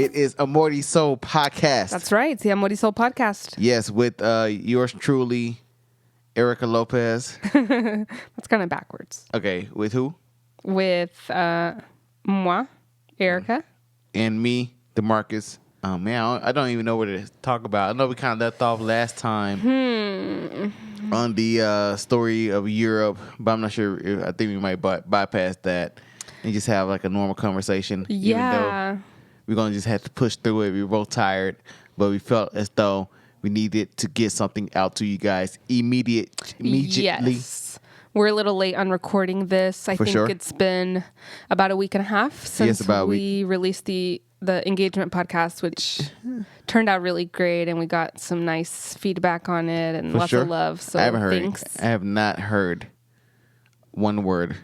It is a Morty Soul podcast. That's right. It's the Morty Soul podcast. Yes, with yours truly, Erica Lopez. That's kind of backwards. Okay, with who? With moi, Erica. And me, DeMarcus. Man, I don't even know what to talk about. I know we kind of left off last time on the story of Europe, but I'm not sure. I think we might bypass that and just have like a normal conversation. Yeah. Even though we're going to just have to push through it. We were both tired, but we felt as though we needed to get something out to you guys immediately. Yes. We're a little late on recording this. I think it's been about a week and a half since we released the engagement podcast, which turned out really great, and we got some nice feedback on it and lots of love. So I have not heard one word.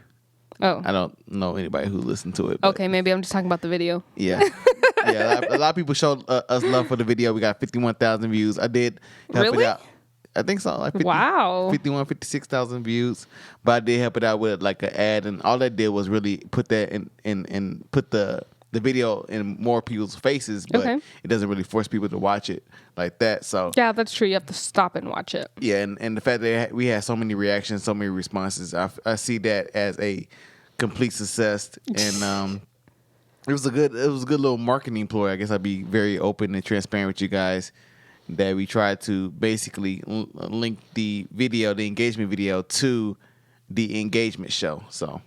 Oh. I don't know anybody who listened to it. Okay, maybe I'm just talking about the video. Yeah. Yeah, a lot of people showed us love for the video. We got 51,000 views. I did help it out. I think so. Like 56,000 views. But I did help it out with like an ad, and all that did was really put that in put the video in more people's faces, but it doesn't really force people to watch it like that. So yeah, that's true. You have to stop and watch it. Yeah, and the fact that we had so many reactions, so many responses, I see that as a complete success. And it was a good little marketing ploy. I guess I'd be very open and transparent with you guys that we tried to basically link the engagement video to the engagement show. So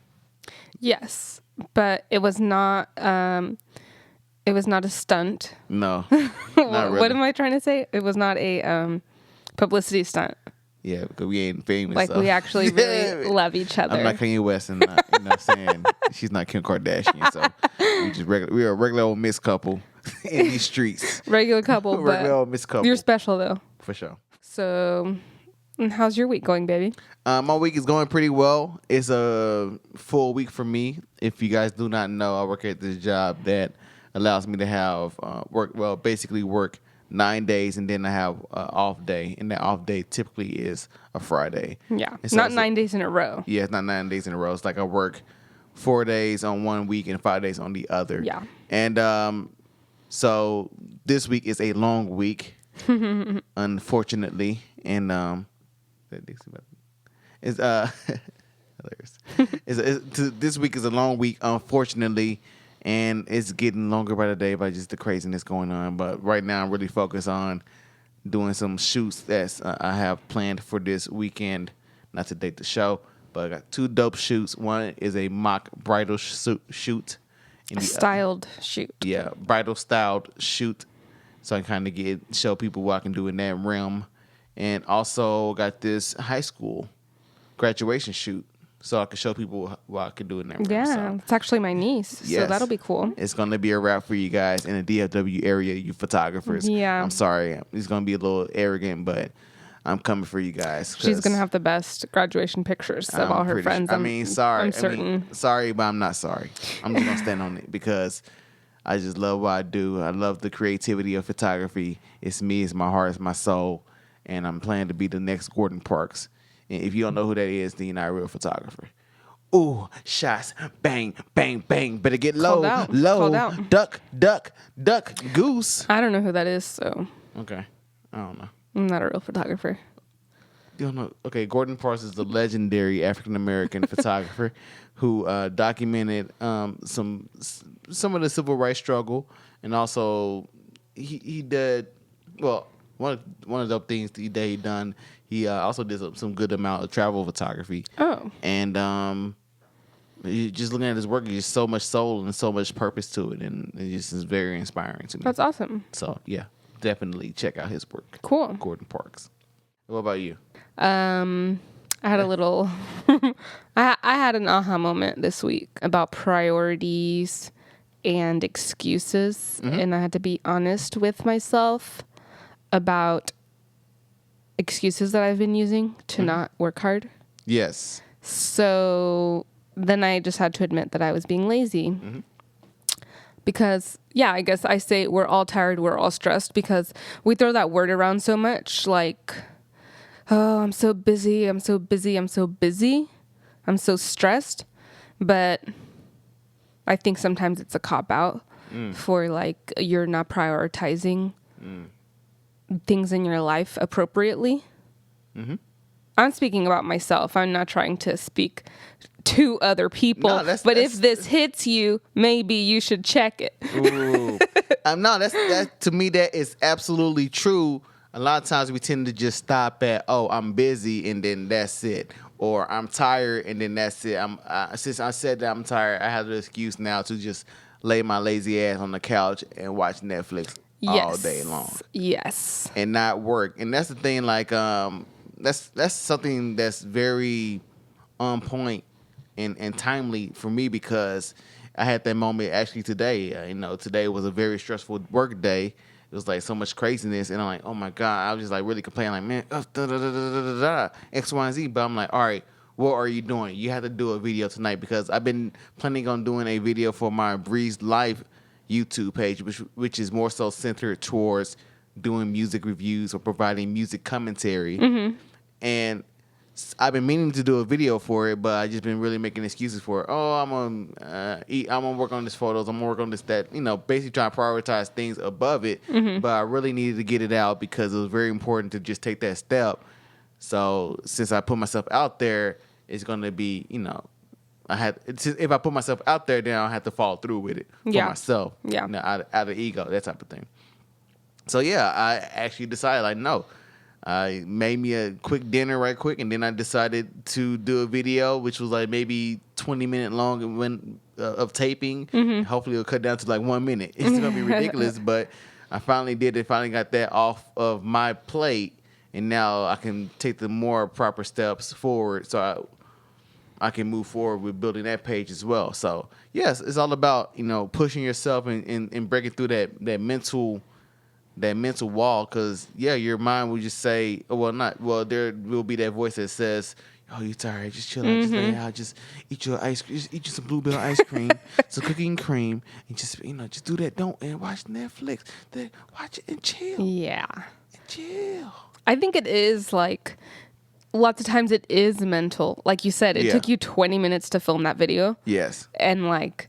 yes. But it was not a stunt. No, not really. What am I trying to say? It was not a publicity stunt. Yeah, because we ain't famous. Like, we actually really love each other. I'm not Kanye West, and not, you know what I'm saying? She's not Kim Kardashian, so we're a regular old Miss couple in these streets. Regular couple, but regular old Miss couple. You're special, though. For sure. So, how's your week going, baby? My week is going pretty well. It's a full week for me. If you guys do not know, I work at this job that allows me to have work 9 days, and then I have an off day. And that off day typically is a Friday. Yeah, so not 9 days in a row. Yeah, it's not 9 days in a row. It's like I work 4 days on one week and 5 days on the other. Yeah. And so this week is a long week, unfortunately. And it's hilarious. This week is a long week, unfortunately, and it's getting longer by the day by just the craziness going on. But right now, I'm really focused on doing some shoots that I have planned for this weekend. Not to date the show, but I got 2 dope shoots. One is a mock bridal shoot. Styled shoot. Yeah, bridal styled shoot. So I can kind of show people what I can do in that realm. And also got this high school graduation shoot, so I can show people what I can do in that realm. Yeah, it's actually my niece, so that'll be cool. It's going to be a wrap for you guys in the DFW area, you photographers. Yeah. I'm sorry. It's going to be a little arrogant, but I'm coming for you guys. She's going to have the best graduation pictures of all her friends. Sorry. I'm certain. Sorry, but I'm not sorry. I'm just going to stand on it because I just love what I do. I love the creativity of photography. It's me, it's my heart, it's my soul. And I'm planning to be the next Gordon Parks. And if you don't know who that is, then you're not a real photographer. Ooh, shots, bang, bang, bang. Better get low, low, duck, duck, duck, goose. I don't know who that is, so. Okay, I don't know. I'm not a real photographer. You don't know? Okay, Gordon Parks is the legendary African-American photographer who documented some of the civil rights struggle. And also, he did, well, one of the things that he done, he also did some good amount of travel photography. Oh. And just looking at his work, there's just so much soul and so much purpose to it, and it just is very inspiring to me. That's awesome. So yeah, definitely check out his work. Cool. Gordon Parks. What about you? I had a little, I had an aha moment this week about priorities and excuses, and I had to be honest with myself about excuses that I've been using to not work hard. Yes. So then I just had to admit that I was being lazy. Because, yeah, I guess I say we're all tired, we're all stressed, because we throw that word around so much, like, oh, I'm so busy, I'm so busy, I'm so busy, I'm so stressed. But I think sometimes it's a cop-out. for like you're not prioritizing things in your life appropriately. I'm speaking about myself. I'm not trying to speak to other people. No, but if this hits you, maybe you should check it. Ooh. No, that to me, that is absolutely true. A lot of times we tend to just stop at, oh, I'm busy, and then that's it. Or I'm tired, and then that's it. Since I said that I'm tired, I have the excuse now to just lay my lazy ass on the couch and watch Netflix all day long. Yes. And not work. And that's the thing, like, that's something that's very on point and timely for me, because I had that moment actually today. Today was a very stressful work day. It was like so much craziness, and I'm like, oh my God, I was just like really complaining, like, man, X, Y, and Z. But I'm like, all right, what are you doing? You have to do a video tonight, because I've been planning on doing a video for my Breeze Life YouTube page, which is more so centered towards doing music reviews or providing music commentary. And I've been meaning to do a video for it, but I just been really making excuses for it. Oh, I'm gonna work on this photos. I'm gonna work on this, that. Basically trying to prioritize things above it. But I really needed to get it out because it was very important to just take that step. So since I put myself out there, it's gonna be, if I put myself out there, then I'll have to follow through with it for myself. Yeah. Out of ego, that type of thing. So yeah, I actually decided, like, no. I made me a quick dinner right quick, and then I decided to do a video, which was like maybe 20-minute long of taping. Hopefully it'll cut down to like 1 minute. It's going to be ridiculous, but I finally did it. Finally got that off of my plate, and now I can take the more proper steps forward so I can move forward with building that page as well. So, yes, it's all about, pushing yourself and breaking through that mental wall, because your mind will just say, there will be that voice that says, oh, you tired, just chill out, just lay out, just eat your ice cream, just eat you some Bluebell ice cream, some cookie and cream, and just just do that, and watch Netflix, watch it and chill. And chill. I think it is like lots of times it is mental, like you said. It took you 20 minutes to film that video. Yes. And like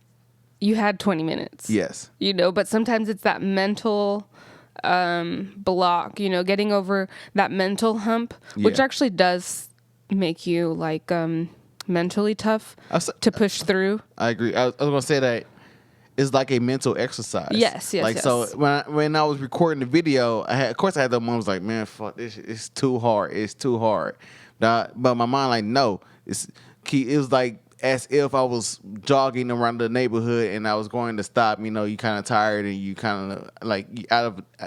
you had 20 minutes. Yes. But sometimes it's that mental block, getting over that mental hump, which actually does make you like mentally tough to push through. I agree. I was gonna say that it's like a mental exercise. Yes. So when I was recording the video, I had the moments like, man, fuck this shit. It's too hard. But my mind like, no, it was like as if I was jogging around the neighborhood and I was going to stop. You kind of tired and you kind of like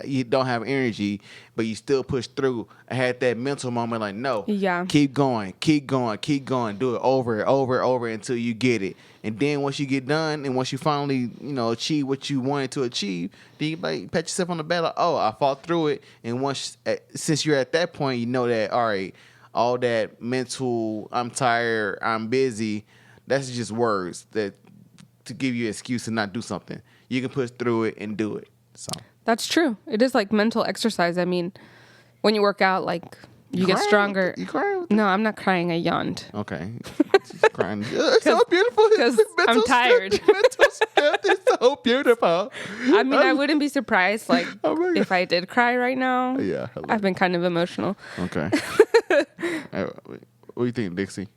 you don't have energy, but you still push through. I had that mental moment like, no, keep going, do it over and over until you get it. And then once you get done and once you finally achieve what you wanted to achieve, then you like pat yourself on the back like, oh, I fought through it. And since you're at that point, you know that, all right, all that mental, I'm tired, I'm busy, that's just words that to give you an excuse to not do something. You can push through it and do it. So that's true. It is like mental exercise. I mean, when you work out, like you get stronger. You crying? No, I'm not crying. I yawned. Okay. She's crying. It's so beautiful. Because I'm tired. Mental strength is so beautiful. I mean, I wouldn't be surprised if I did cry right now. Yeah. I've been kind of emotional. Okay. What do you think, Dixie?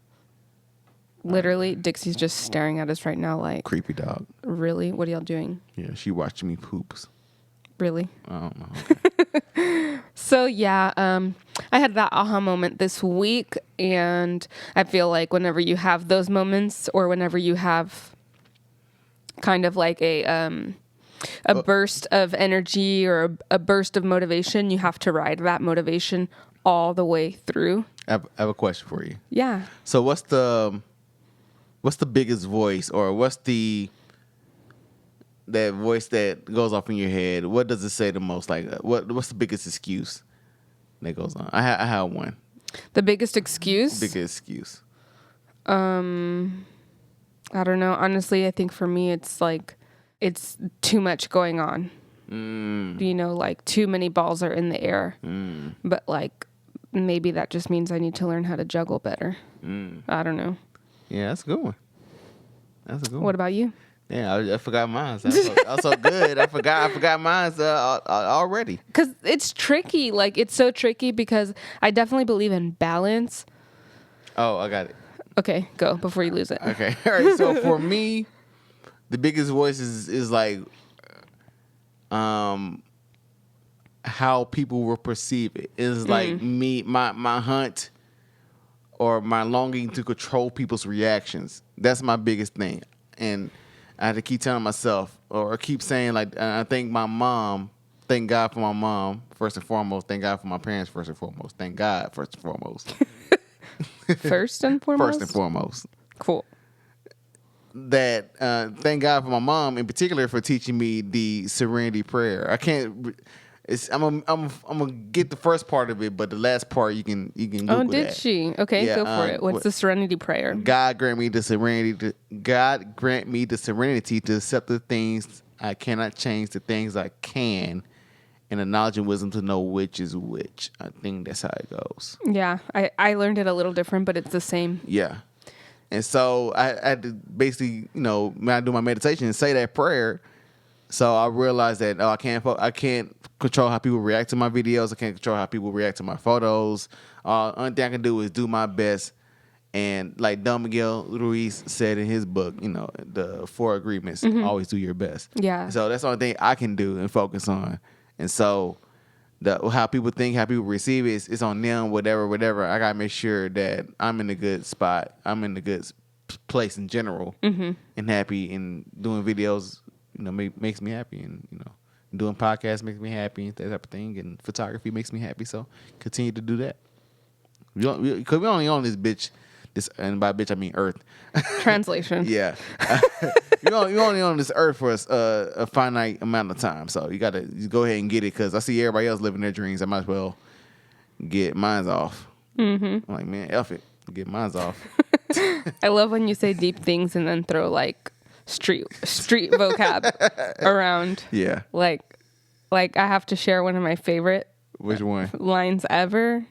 Literally, Dixie's just staring at us right now like... Creepy dog. Really? What are y'all doing? Yeah, she watching me poops. Really? I don't know. Okay. So, yeah, I had that aha moment this week, and I feel like whenever you have those moments or whenever you have kind of like a burst of energy or a burst of motivation, you have to ride that motivation all the way through. I have a question for you. Yeah. So what's the biggest voice, or what's that voice that goes off in your head? What does it say the most? Like, what's the biggest excuse that goes on? I have one. The biggest excuse? I don't know. Honestly, I think for me, it's like, it's too much going on. Like too many balls are in the air. But like, maybe that just means I need to learn how to juggle better. I don't know. Yeah, that's a good one. What about you? Yeah, I forgot mine. I was so good. I forgot mine already. Because it's tricky. Like, it's so tricky because I definitely believe in balance. Oh, I got it. Okay, go before you lose it. Okay. All right. So for me, the biggest voice is like how people will perceive it. It's like me, my hunt or my longing to control people's reactions. That's my biggest thing. And I had to keep telling myself or keep saying, like, I thank my mom. Thank God for my mom, first and foremost. Thank God for my parents, first and foremost. Thank God, first and foremost. First and foremost? First and foremost. Cool. That thank God for my mom in particular for teaching me the Serenity Prayer. I can't. I'm gonna get the first part of it, but the last part you can Google Oh, did that. she? Okay, Yeah, go for it. What's the Serenity Prayer? God grant me the serenity. God grant me the serenity to accept the things I cannot change, the things I can, and the knowledge and wisdom to know which is which. I think that's how it goes. Yeah, I learned it a little different, but it's the same. Yeah. And so I had to basically, when I do my meditation and say that prayer. So I realized that I can't control how people react to my videos. I can't control how people react to my photos. Only thing I can do is do my best. And like Don Miguel Ruiz said in his book, the 4 agreements, always do your best. Yeah. So that's the only thing I can do and focus on. And so how people think, how people receive it, it's on them, whatever. I got to make sure that I'm in a good spot. I'm in a good place in general and happy, and doing videos makes me happy, and doing podcasts makes me happy, that type of thing, and photography makes me happy. So continue to do that. Because we only on this bitch, and by bitch I mean Earth. Translation. Yeah, you only on this Earth for a finite amount of time. So you gotta go ahead and get it. Because I see everybody else living their dreams. I might as well get mine off. I'm like, man, F it, get mine off. I love when you say deep things and then throw like street vocab around. Yeah. Like I have to share one of my favorite Which one? lines ever.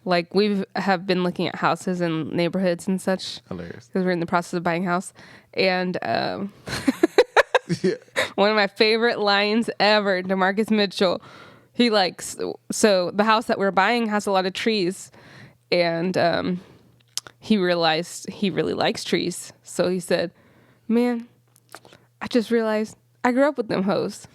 Like have been looking at houses and neighborhoods and such. Hilarious. Because we're in the process of buying a house. And Yeah. one of my favorite lines ever, DeMarcus Mitchell, he likes, so the house that we're buying has a lot of trees. And he realized he really likes trees. So he said, man, I just realized I grew up with them hoes.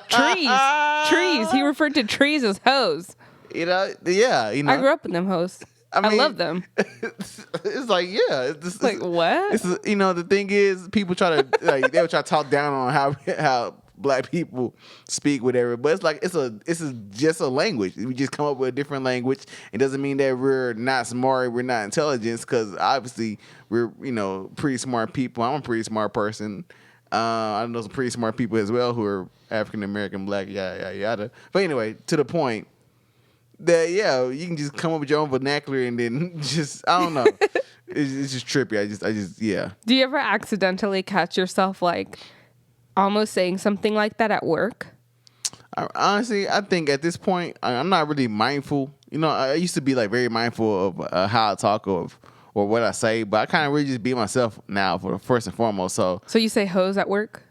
Trees. He referred to trees as hoes. Yeah. I grew up with them hoes. I love them. It's like, yeah. It's like, what? The thing is, people try to, they would try to talk down on how black people speak, whatever. But it's like, it's just a language. We just come up with a different language. It doesn't mean that we're not smart, we're not intelligent, because obviously we're, pretty smart people. I'm a pretty smart person. I know some pretty smart people as well who are African American, black, yada, yada. But anyway, to the point that, yeah, you can just come up with your own vernacular and then just, I don't know. It's just trippy. I just, yeah. Do you ever accidentally catch yourself like almost saying something like that at work? Honestly, I think at this point, I'm not really mindful. I used to be like very mindful of how I talk or what I say, but I kind of really just be myself now for first and foremost. So you say hoes at work?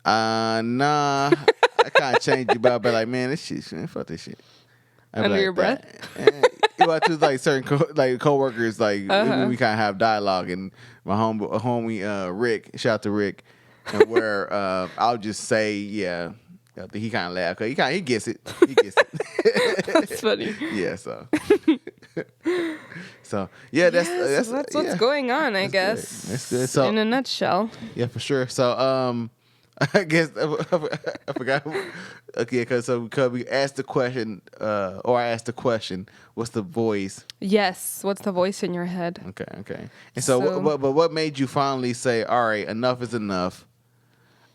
Nah. I kind of changed it, but I'll be like, man, this shit, man, fuck this shit. Under your breath? Well, to like certain coworkers, like we kind of have dialogue, and my homie Rick, shout out to Rick, and where I'll just say, yeah. I think he kind of laughed. He gets it. He gets it. That's funny. Yeah. So. So yeah, that's what's going on, I guess. Good. That's good. So in a nutshell. Yeah, for sure. So I guess I forgot. Okay, because we asked the question, or I asked the question, what's the voice? Yes, what's the voice in your head? Okay. And so what made you finally say, all right, enough is enough.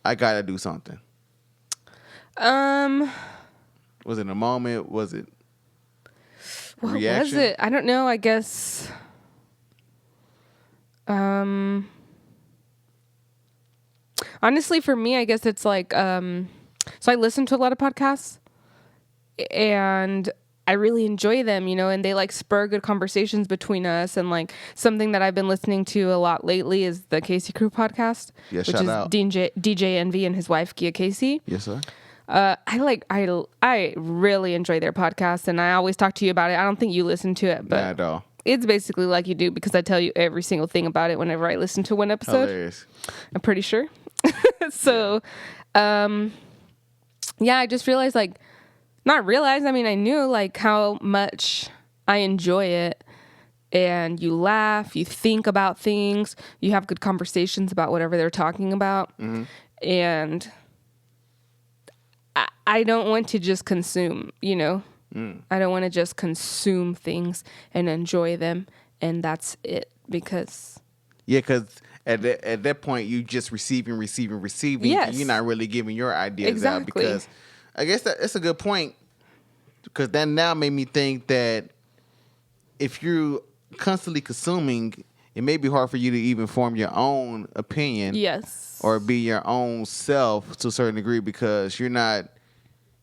I gotta do something. Was it a moment? Was it what reaction? was it? I don't know. I guess. Honestly, for me, I guess it's like, so I listen to a lot of podcasts, and I really enjoy them, you know, and they like spur good conversations between us. And like something that I've been listening to a lot lately is the Casey Crew podcast, Yeah, which shout is out. DJ Envy and his wife Gia Casey. Yes, sir. I really enjoy their podcast, and I always talk to you about it. I don't think you listen to it, but Not at all. it's basically like you do because I tell you every single thing about it whenever I listen to one episode. Hilarious. I'm pretty sure. So, yeah, I just realized, like, not realized, I mean, I knew, like, how much I enjoy it. And you laugh, you think about things, you have good conversations about whatever they're talking about. Mm-hmm. And I don't want to just consume, you know? I don't want to just consume things and enjoy them, and that's it. Because at that point you just receiving. Yes. And you're not really giving your ideas out. Exactly. Because I guess that's a good point. Because that now made me think that if you're constantly consuming, it may be hard for you to even form your own opinion. Yes. Or be your own self to a certain degree, because you're not.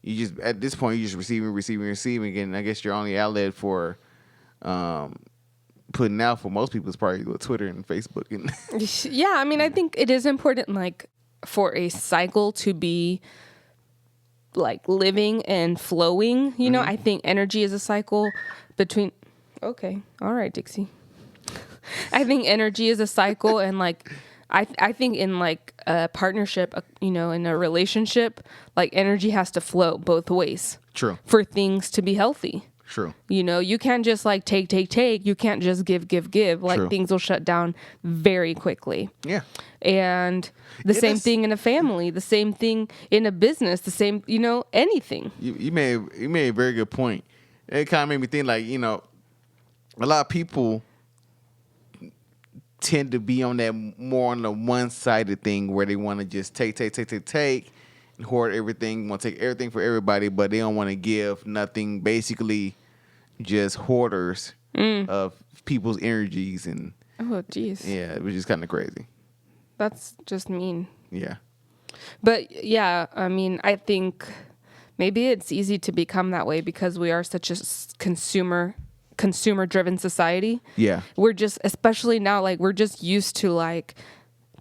You just at this point you're just receiving, and I guess your only outlet for putting out for most people is probably with Twitter and Facebook. And yeah, I mean, I think it is important, like, for a cycle to be like living and flowing. You know, I think energy is a cycle between. Okay, all right, Dixie. I think energy is a cycle, and like. I think in like a partnership, you know, in a relationship, like energy has to flow both ways. True. For things to be healthy. True. You know, you can't just like take. You can't just give. Like True. Things will shut down very quickly. Yeah. And the same thing in a family, the same thing in a business, the same, you know, anything. You made a very good point. It kind of made me think, like, you know, a lot of people tend to be on that more on the one-sided thing where they want to just take and hoard everything, want to take everything for everybody, but they don't want to give nothing, basically just hoarders of people's energies. And Oh, geez. yeah, which is kind of crazy. That's just mean. Yeah. But yeah, I mean, I think maybe it's easy to become that way because we are such a consumer driven society. Yeah. We're just, especially now, like we're just used to like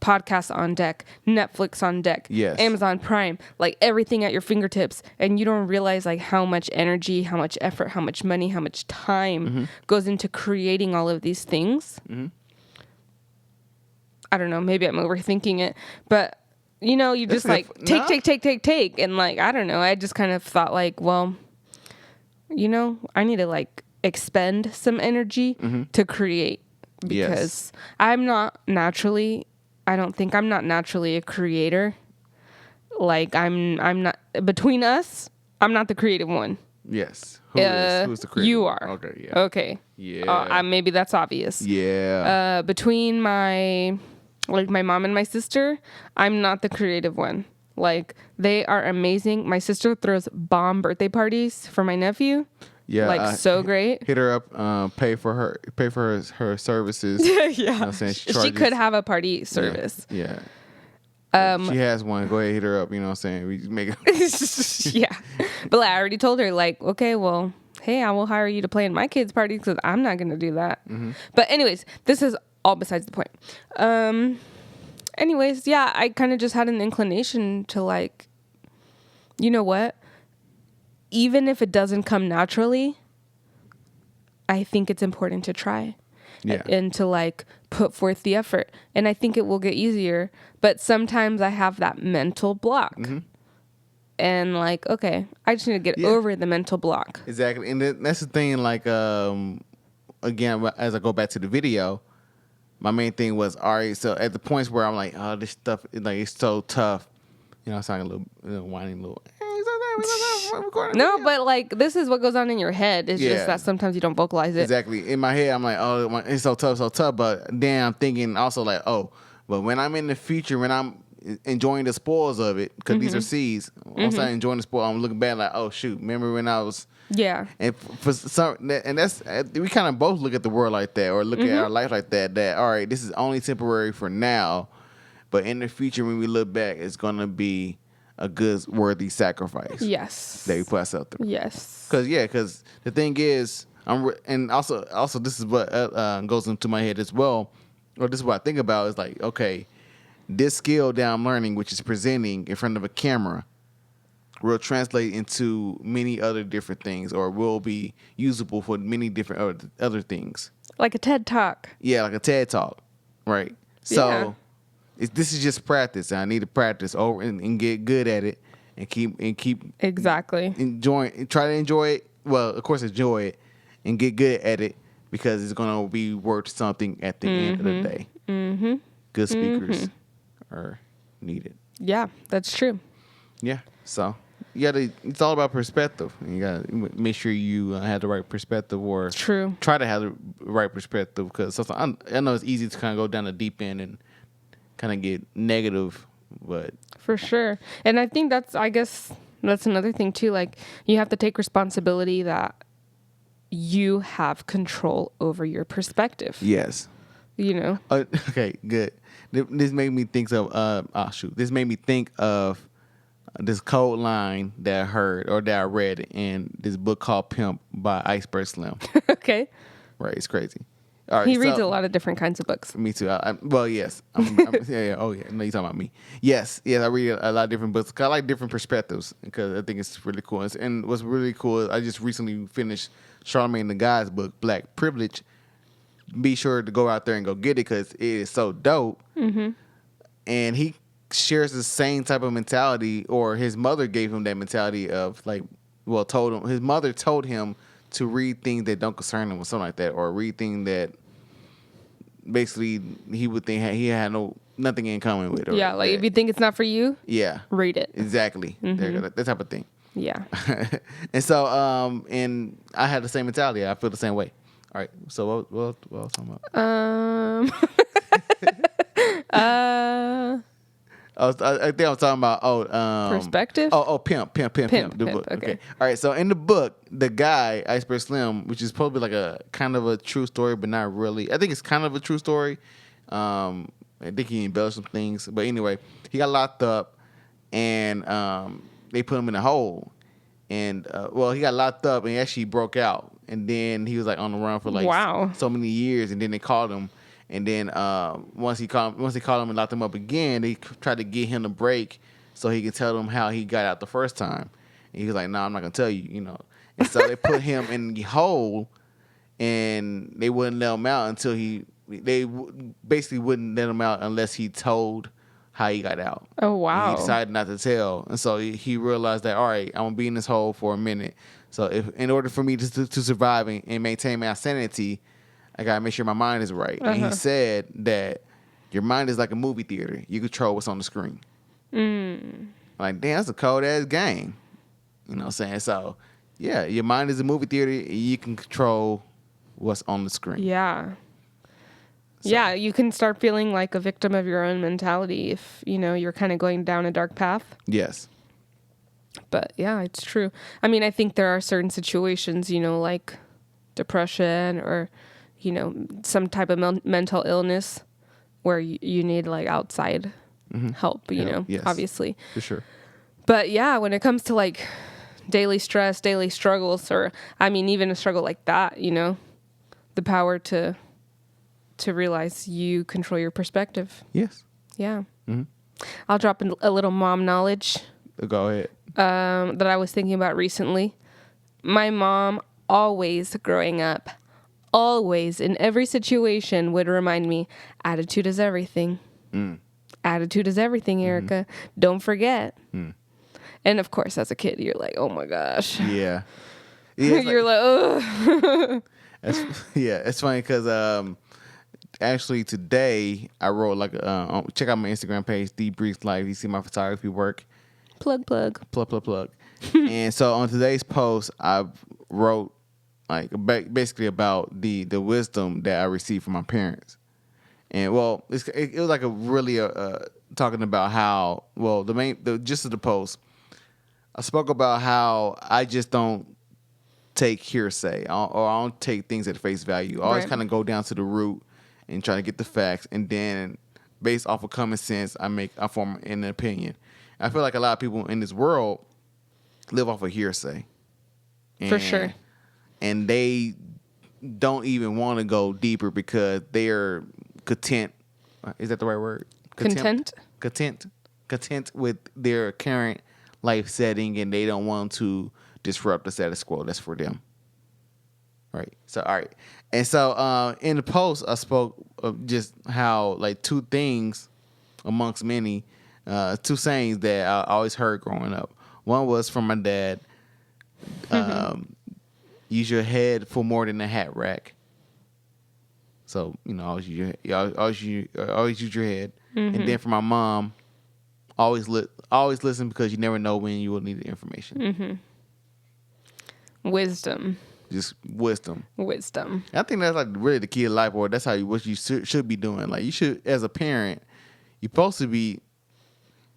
podcasts on deck, Netflix on deck, Yes. Amazon Prime, like everything at your fingertips. And you don't realize like how much energy, how much effort, how much money, how much time goes into creating all of these things. Mm-hmm. I don't know, maybe I'm overthinking it, but you know, you just like take. And like, I don't know. I just kind of thought like, well, you know, I need to like expend some energy to create because I don't think I'm not naturally a creator. Like I'm not, between us, I'm not the creative one. Yes. Who's the creator? You are. Okay. Yeah. Okay. Yeah. Maybe that's obvious. Yeah. Between my mom and my sister, I'm not the creative one. Like they are amazing. My sister throws bomb birthday parties for my nephew. Yeah, like so great. Hit her up. Pay for her services. Yeah, you know what I'm saying? She could have a party service. Yeah. She has one. Go ahead, hit her up. You know what I'm saying? We just make it. Yeah, but like, I already told her like, okay, well, hey, I will hire you to play in my kids' party because I'm not gonna do that. Mm-hmm. But anyways, this is all besides the point. Anyways, yeah, I kind of just had an inclination to like, you know what? Even if it doesn't come naturally, I think it's important to try. Yeah. And to like put forth the effort. And I think it will get easier. But sometimes I have that mental block. Mm-hmm. And like, okay, I just need to get over the mental block. Exactly. And that's the thing, like, again, as I go back to the video, my main thing was, all right, so at the points where I'm like, oh, this stuff, like, it's so tough. You know, I sound a little whining, a little. No, but like this is what goes on in your head. It's just that sometimes you don't vocalize it. Exactly. In my head, I'm like, oh, it's so tough. But then I'm thinking also like, oh, but when I'm in the future, when I'm enjoying the spoils of it, because these are seeds, once I'm enjoying the spoil, I'm looking back like, oh shoot, remember when I was. Yeah. And for some, and that's, we kind of both look at the world like that, or look at our life like that. That all right, this is only temporary for now, but in the future when we look back, it's gonna be Mm-hmm. a good worthy sacrifice. Yes. That we put ourselves through. Yes. Because the thing is, and also this is what goes into my head as well, or this is what I think about is like, okay, this skill that I'm learning, which is presenting in front of a camera, will translate into many other different things, or will be usable for many different other things. Like a TED Talk. Yeah, like a TED Talk, right? So this is just practice. I need to practice over and get good at it, and keep Exactly. try to enjoy it. Well, of course, enjoy it and get good at it because it's gonna be worth something at the end of the day. Mm-hmm. Good speakers are needed. Yeah, that's true. Yeah, so. It's all about perspective. You gotta make sure you have the right perspective, or True. try to have the right perspective. Because I know it's easy to kind of go down the deep end and kind of get negative, but For sure. And I think I guess that's another thing too. Like, you have to take responsibility that you have control over your perspective. yes. You know? Okay, good. This made me think of This made me think of this code line that I heard or that I read in this book called Pimp by AyS Slim. Okay. Right, it's crazy. All right, He reads a lot of different kinds of books. Me too. Well, yes. Yeah. Oh, yeah. No, you're talking about me. Yes. I read a lot of different books. I like different perspectives because I think it's really cool. And what's really cool is I just recently finished Charlamagne the God's book, Black Privilege. Be sure to go out there and go get it because it is so dope. Mm-hmm. And he shares the same type of mentality, or his mother gave him that mentality of his mother told him to read things that don't concern him or something like that, or read things that basically he would think he had nothing in common with. Yeah, like if you think it's not for you, read it. Exactly. Mm-hmm. That type of thing. Yeah. And so, and I had the same mentality. I feel the same way. All right. So what I was talking about? I think I was talking about perspective. Pimp. The book. Okay. All right. So in the book, the guy AyS Slim, which is probably like a kind of a true story, but not really. I think it's kind of a true story. I think he embellished some things, but anyway, he got locked up, and they put him in a hole. And he got locked up and he actually broke out, and then he was like on the run for like so many years, and then they called him. And then once they called him and locked him up again, they tried to get him to break so he could tell them how he got out the first time. And he was like, "No, I'm not gonna tell you," And so they put him in the hole, and they wouldn't let him out until they basically wouldn't let him out unless he told how he got out. Oh wow! And he decided not to tell, and so he realized that, all right, I'm gonna be in this hole for a minute. So in order for me to survive and maintain my sanity, I gotta make sure my mind is right. And he said that your mind is like a movie theater. You control what's on the screen. Like, damn, that's a cold ass game. You know what I'm saying? So, yeah, your mind is a movie theater. You can control what's on the screen. Yeah. So. Yeah, you can start feeling like a victim of your own mentality if, you're kind of going down a dark path. Yes. But, yeah, it's true. I mean, I think there are certain situations, like depression or... some type of mental illness where you need like outside help, yes, obviously. For sure. But yeah, when it comes to like daily stress, daily struggles, or even a struggle like that, the power to realize you control your perspective. Yes. Yeah. Mm-hmm. I'll drop a little mom knowledge. Go ahead. That I was thinking about recently. My mom always growing up, always in every situation would remind me, attitude is everything. Attitude is everything, Erica. Don't forget. And of course, as a kid, you're like, oh my gosh. Yeah. You're like, ugh. It's funny because actually today I wrote check out my Instagram page, Debrief Life. You see my photography work. Plug. And so on today's post, I wrote basically about the wisdom that I received from my parents. And it was like a really talking about how the gist of the post, I spoke about how I just don't take hearsay or I don't take things at face value. I always kind of go down to the root and try to get the facts, and then based off of common sense, I form an opinion. I feel like a lot of people in this world live off of hearsay. For sure. And they don't even want to go deeper because they're content. Is that the right word? Content with their current life setting, and they don't want to disrupt the status quo. That's for them. Right. So, all right. And so in the post, I spoke of just how, like, two things amongst many, two sayings that I always heard growing up. One was from my dad. Use your head for more than a hat rack. So, always use your head. And then for my mom, always listen because you never know when you will need the information. Wisdom. Just wisdom. I think that's like really the key of life, or that's what you should be doing. Like, you should, as a parent, you're supposed to be,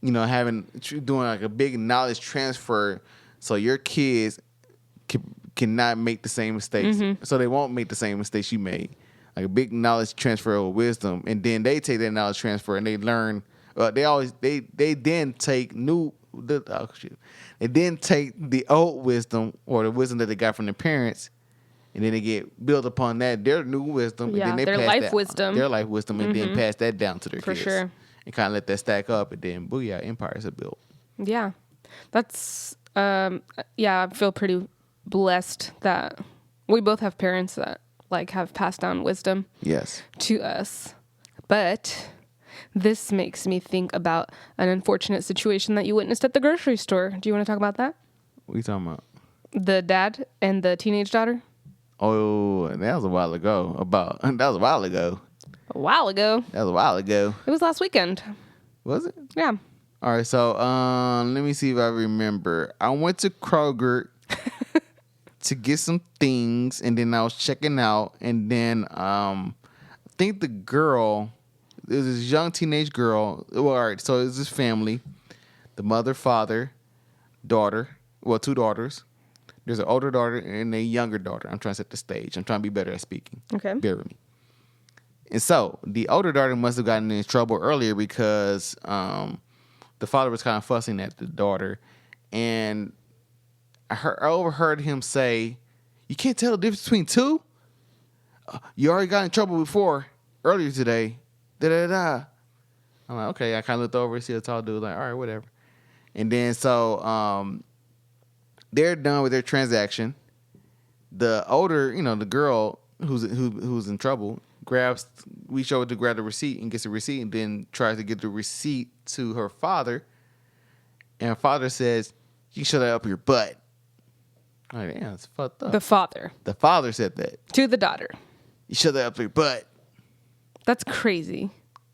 doing like a big knowledge transfer, so your kids cannot make the same mistakes, so they won't make the same mistakes you made. Like a big knowledge transfer of wisdom, and then they take that knowledge transfer and they learn. They then take They then take the old wisdom or the wisdom that they got from their parents, and then they get built upon that their new wisdom, and then they their pass life wisdom, and then pass that down to their for kids. sure, and kind of let that stack up, and then booyah, empires are built. Yeah, that's I feel pretty blessed that we both have parents that like have passed down wisdom. Yes. To us, but this makes me think about an unfortunate situation that you witnessed at the grocery store. Do you want to talk about that? What are you talking about? The dad and the teenage daughter? Oh, that was a while ago. That was a while ago. A while ago? That was a while ago. It was last weekend. Was it? Yeah. All right, so let me see if I remember. I went to Kroger to get some things, and then I was checking out, and then I think the girl... It was this young teenage girl. Well, all right, so it was this family. The mother, father, daughter. Well, two daughters. There's an older daughter and a younger daughter. I'm trying to set the stage. I'm trying to be better at speaking. Okay. Bear with me. And so the older daughter must have gotten in trouble earlier because the father was kind of fussing at the daughter. And I overheard him say, "You can't tell the difference between two? You already got in trouble before, earlier today. Da-da-da." I'm like, okay. I kind of looked over and see a tall dude, like, all right, whatever. And then so they're done with their transaction. The older, the girl who's in trouble reaches over to grab the receipt and gets the receipt, and then tries to get the receipt to her father. And her father says, "You shove that up your butt." I'm like, damn, it's fucked up. The father. The father said that To the daughter. "You shove that up your butt." That's crazy.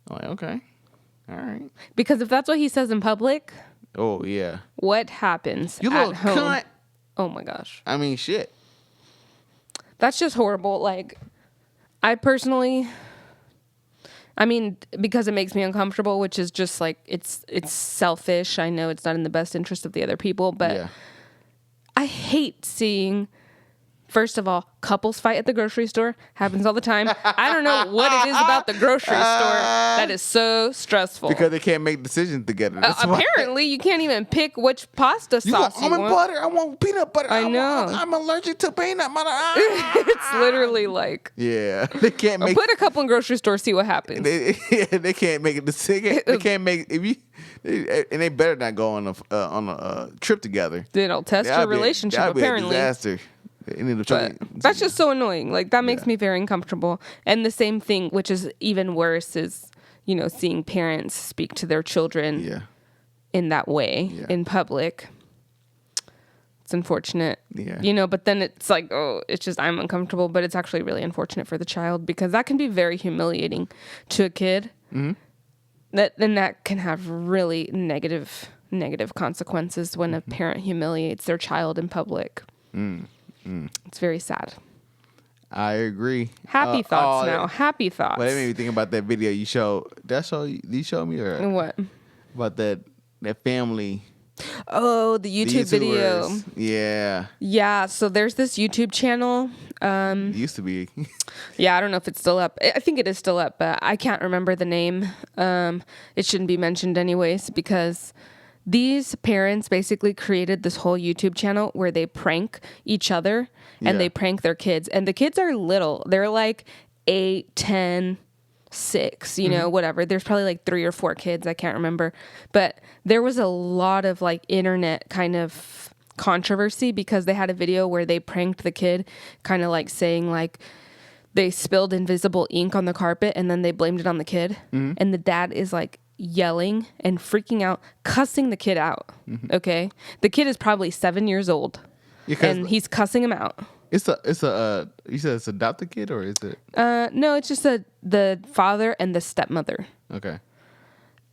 I'm like, okay. All right. Because if that's what he says in public, oh yeah, what happens you at little home? cunt. Oh my gosh. I mean, shit. That's just horrible. Like, I personally, because it makes me uncomfortable, which is just like, it's selfish. I know it's not in the best interest of the other people, but Yeah. I hate seeing, first of all, couples fight at the grocery store. Happens all the time. I don't know what it is about the grocery store that is so stressful. Because they can't make decisions together. Apparently, you can't even pick which pasta You sauce want you almond want. butter? I want peanut butter. I know. I'm allergic to peanut butter. It's literally like, Yeah, they can't make. put a couple in grocery store, see what happens. They can't make a decision. They can't make and they better not go on a trip together. Then it'll test your relationship. That'd apparently, be a disaster. But that's just so annoying. Like, that makes me very uncomfortable. And the same thing, which is even worse, is seeing parents speak to their children in that way in public. It's unfortunate. Yeah. But then it's like, oh, it's just, I'm uncomfortable, but it's actually really unfortunate for the child, because that can be very humiliating to a kid. Mm-hmm. That can have really negative consequences when a parent humiliates their child in public. It's very sad. I agree. Happy thoughts now. Happy thoughts. Well, that made me think about that video you showed. You showed me, or what? About that family. Oh, the YouTube video. Yeah. Yeah. So there's this YouTube channel. It used to be. Yeah, I don't know if it's still up. I think it is still up, but I can't remember the name. It shouldn't be mentioned anyways, because these parents basically created this whole YouTube channel where they prank each other and they prank their kids. And the kids are little. They're like 8, 10, 6, you know, whatever. There's probably like 3 or 4 kids. I can't remember. But there was a lot of like internet kind of controversy because they had a video where they pranked the kid, kind of like saying like they spilled invisible ink on the carpet and then they blamed it on the kid. And the dad is like yelling and freaking out, cussing the kid out. Okay. The kid is probably 7 years old and he's cussing him out. It's a you said it's adopted kid or is it? No, it's just the father and the stepmother. Okay.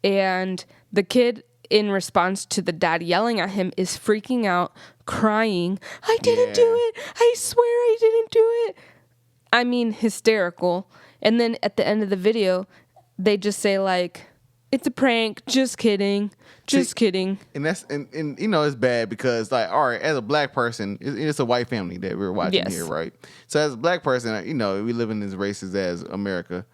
And the kid, in response to the dad yelling at him, is freaking out, crying. I didn't do it. I swear I didn't do it. I mean, hysterical. And then at the end of the video, they just say like, it's a prank. Just kidding. Just kidding. And that's and you know it's bad because like all right, as a black person, it's a white family that we're watching here, right? So as a black person, you know we live in this racist as America,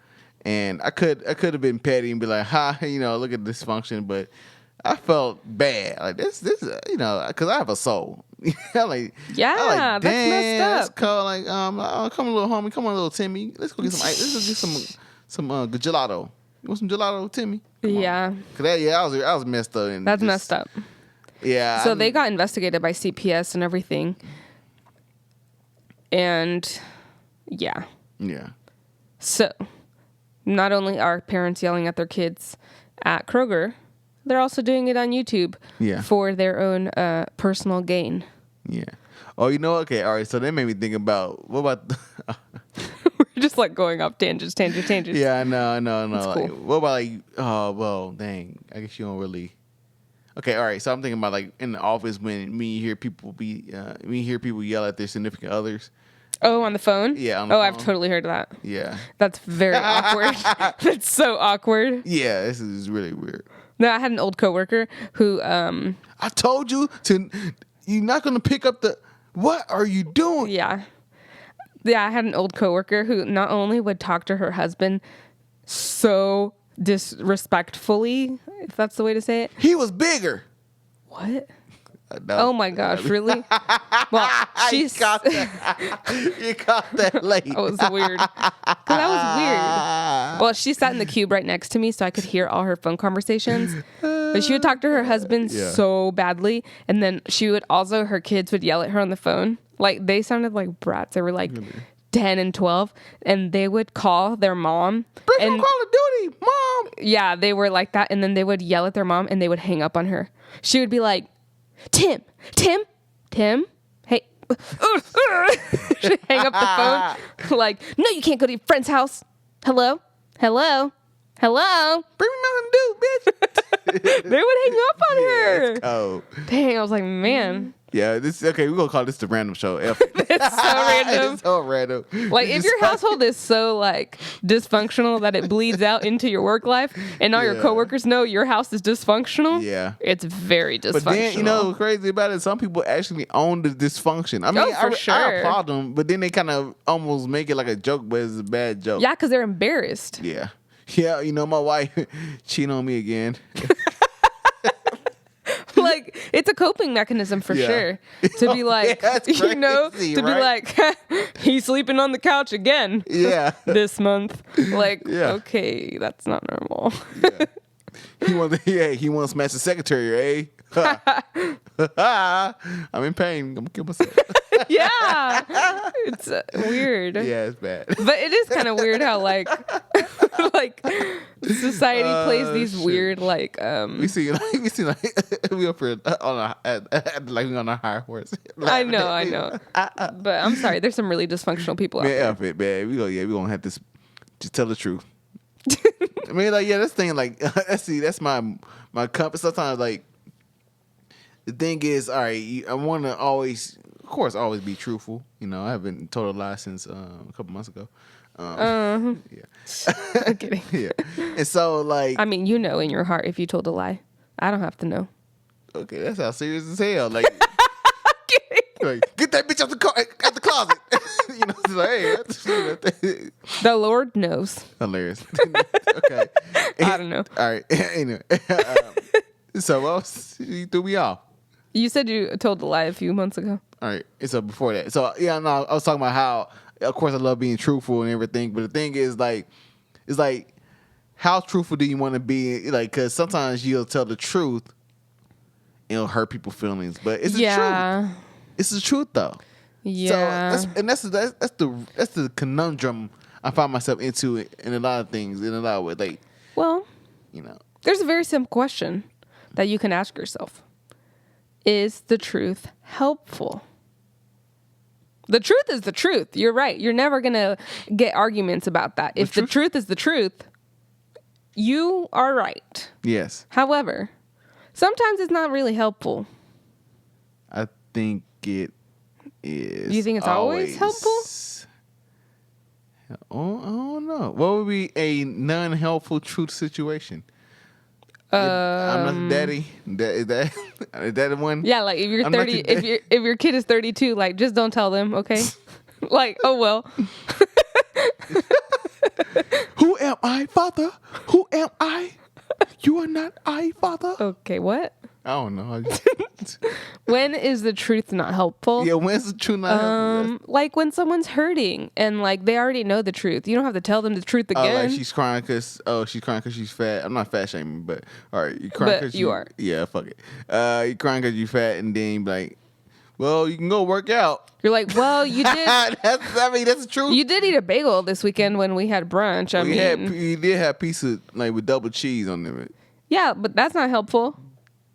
and I could have been petty and be like, ha, you know, look at dysfunction, but I felt bad like this you know because I have a soul. Like, yeah, that's messed up. Let's call like come on little homie, come on little Timmy, let's go get some ice. Let's go get some gelato. You want some gelato, Timmy? Yeah. Cause I was messed up. And that's messed up. Yeah. So they got investigated by CPS and everything. And yeah. Yeah. So not only are parents yelling at their kids at Kroger, they're also doing it on YouTube for their own personal gain. Yeah. Oh, you know, okay, all right. So that made me think about what about we're just like going off tangents. Yeah, I know. That's like, cool. what about like well, dang. I guess you don't really. Okay, all right. So I'm thinking about like in the office when you hear people yell at their significant others. Oh, on the phone? Yeah, on the phone. I've totally heard that. Yeah. That's very awkward. That's so awkward. Yeah, this is really weird. No, I had an old coworker who I told you you're not gonna pick up the what are you doing? Yeah, I had an old coworker who not only would talk to her husband so disrespectfully, if that's the way to say it. He was bigger. What? No. Oh my gosh, really? Well, you caught that late. That was weird. That was weird. Well, she sat in the cube right next to me, so I could hear all her phone conversations. But she would talk to her husband so badly, and then her kids would yell at her on the phone. Like, they sounded like brats. They were like 10 and 12, and they would call their mom. Bring home Call of Duty, Mom! Yeah, they were like that, and then they would yell at their mom, and they would hang up on her. She would be like, Tim, hey. She'd hang up the phone. Like, no, you can't go to your friend's house. Hello? Bring me Mountain Dew, bitch. They would hang up on her. That's cold. Dang, I was like, man. Yeah, okay, we're going to call this the random show. It's so random. It's so random. Like, if your household is so, like, dysfunctional that it bleeds out into your work life and all your coworkers know your house is dysfunctional, it's very dysfunctional. But then, you know what's crazy about it? Some people actually own the dysfunction. I mean, I applaud them, but then they kind of almost make it like a joke, but it's a bad joke. Yeah, because they're embarrassed. Yeah. Yeah, you know, my wife cheating on me again. Like, it's a coping mechanism for sure. To be like, crazy, you know, to be like, he's sleeping on the couch again. Yeah. This month. Like, okay, that's not normal. He wants to smash the secretary, I'm in pain. I'm gonna kill myself. Yeah. It's weird. Yeah, it's bad. But it is kind of weird how like society plays these weird like we see like we up here on a high horse. I know. But I'm sorry, there's some really dysfunctional people out there. Yeah, man. We gonna have to just tell the truth. I mean, like, that's the thing. Like, that's my compass. Sometimes, like, the thing is, all right, I want to always be truthful. You know, I haven't told a lie since a couple months ago. I'm kidding. Yeah, and so like, I mean, you know, in your heart, if you told a lie, I don't have to know. Okay, that's how serious as hell. Like, like, get that bitch out the closet. You know, it's like, hey, the Lord knows. Hilarious. Okay, I don't know. All right. Anyway, So what else? You threw me off. You said you told a lie a few months ago. All right. So before that. So yeah, no, I was talking about how, of course, I love being truthful and everything. But the thing is, like, it's like, how truthful do you want to be? Like, because sometimes you'll tell the truth, and it'll hurt people's feelings. But it's the truth. It's the truth, though. Yeah. So that's the conundrum I find myself into in a lot of things, in a lot of ways. Like, well, you know, there's a very simple question that you can ask yourself. Is the truth helpful? The truth is the truth. You're right. You're never going to get arguments about that. If the truth is the truth, you are right. Yes. However, sometimes it's not really helpful. I think it is. You think it's always helpful? I don't know. What would be a non-helpful truth situation? I'm not the daddy. Is that the one? Yeah, like if you're 30, if your kid is 32, like just don't tell them, okay? Like, oh well. Who am I, Father? Who am I? You are not I, Father. Okay, what? I don't know. When is the truth not helpful? Yeah, when's the truth not helpful? Like when someone's hurting and like they already know the truth. You don't have to tell them the truth again. Oh, like she's crying because she's fat. I'm not fat shaming, but all right, you crying because you are. Yeah, fuck it. You crying because you fat, and then you be like, well, you can go work out. You're like, well, you did. That's the truth. You did eat a bagel this weekend when we had brunch. You did have pizza like with double cheese on them. Yeah, but that's not helpful.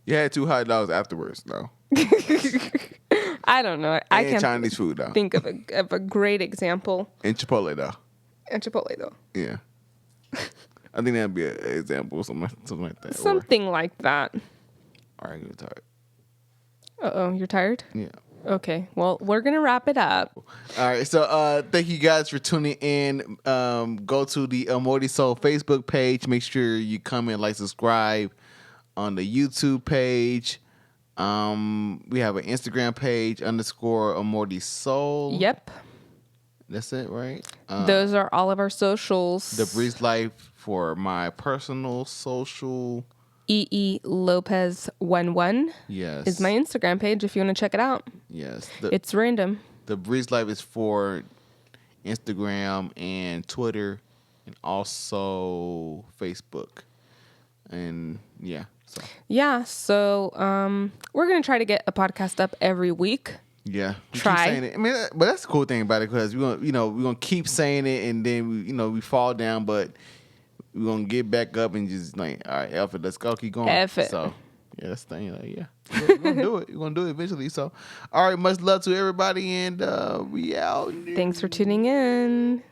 You had $2 hot dogs afterwards, though. I don't know. I can't Chinese food, though. Think of a great example. And Chipotle, though. And Chipotle, though. Yeah. I think that'd be an example, something like that. Something like that. All right, I'm tired. Uh-oh, you're tired? Yeah. Okay, well, we're going to wrap it up. All right, so thank you guys for tuning in. Go to the Amorti Soul Facebook page. Make sure you comment, like, subscribe on the YouTube page. We have an Instagram page, _Amorti Soul. Yep. That's it, right? Those are all of our socials. The Breeze Life for my personal social. EE Lopez 11 Yes. is my Instagram page if you want to check it out. Yes. It's random. The Breeze Life is for Instagram and Twitter and also Facebook. And yeah. So we're going to try to get a podcast up every week. Yeah. Try. Keep saying it. I mean, but that's the cool thing about it because we're gonna keep saying it and then we fall down, but we're gonna get back up and just like, all right, F it, let's go, keep going. F it. So yeah, that's the thing. Like, yeah, we're gonna do it. We're gonna do it eventually. So, all right, much love to everybody, and we out. Thanks for tuning in.